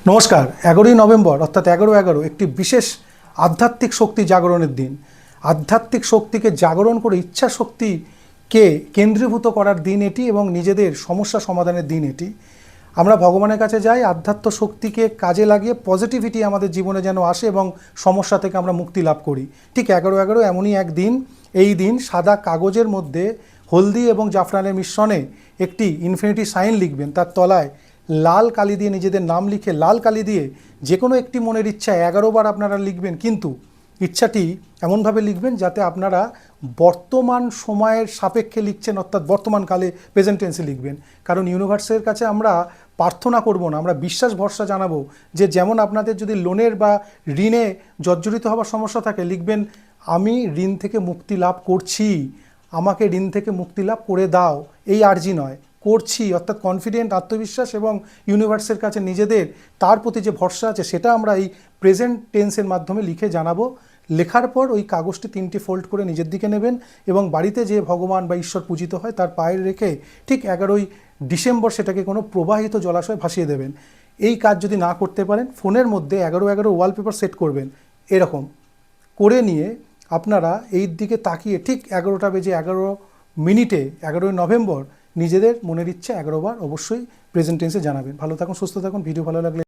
নমস্কার। 11ই নভেম্বর অর্থাৎ 11/11 একটি বিশেষ আধ্যাত্মিক শক্তি জাগরণের দিন। আধ্যাত্মিক শক্তিকে জাগরণ করে ইচ্ছা শক্তিকে কেন্দ্রীভূত করার দিন এটি এবং নিজেদের সমস্যা সমাধানের দিন এটি। আমরা ভগবানের কাছে যাই আধ্যাত্ম শক্তিকে কাজে লাগিয়ে পজিটিভিটি আমাদের জীবনে যেন আসে এবং সমস্যা থেকে আমরা মুক্তি লাভ করি। ঠিক 11/11 এমনই এক দিন। এই দিন সাদা কাগজের মধ্যে হলদি এবং জাফরানের মিশ্রণে একটি ইনফিনিটি সাইন লিখবেন, তার তলায় লাল কালি দিয়ে নিজেদের নাম লিখে লাল কালি দিয়ে যে কোনো একটি মনের ইচ্ছা 11 বার আপনারা লিখবেন, কিন্তু ইচ্ছাটি এমনভাবে লিখবেন যাতে আপনারা বর্তমান সময়ের সাপেক্ষে লিখছেন, অর্থাৎ বর্তমান কালে প্রেজেন্ট টেন্সে লিখবেন। কারণ ইউনিভার্সের কাছে আমরা প্রার্থনা করব না, আমরা বিশ্বাস ভরসা জানাবো যে যেমন আপনাদের যদি লোনের বা ঋণে জর্জরিত হওয়ার সমস্যা থাকে, লিখবেন আমি ঋণ থেকে মুক্তি লাভ করছি, আমাকে ঋণ থেকে মুক্তি লাভ করে দাও। এই আর্জি নয়, করছি, অর্থাৎ কনফিডেন্ট, আত্মবিশ্বাস এবং ইউনিভার্সের কাছে নিজেদের তার প্রতি যে ভরসা আছে সেটা আমরা এই প্রেজেন্ট টেন্সের মাধ্যমে লিখে জানাবো। লেখার পর ওই কাগজটি 3টি ফোল্ড করে নিজের দিকে নেবেন এবং বাড়িতে যে ভগবান বা ঈশ্বর পূজিত হয় তার পায়ে রেখে ঠিক 11ই ডিসেম্বর সেটাকে কোনো প্রবাহিত জলাশয়ে ভাসিয়ে দেবেন। এই কাজ যদি না করতে পারেন, ফোনের মধ্যে 11/11 ওয়ালপেপার সেট করবেন এরকম করে নিয়ে আপনারা এই দিকে তাকিয়ে ঠিক 11টা বেজে 11 মিনিটে 11ই নভেম্বর নিজেদের মনের ইচ্ছা 11 বার অবশ্যই প্রেজেন্ট টেন্সে জানাবেন। ভালো থাকুন, সুস্থ থাকুন। ভিডিও ভালো লাগলে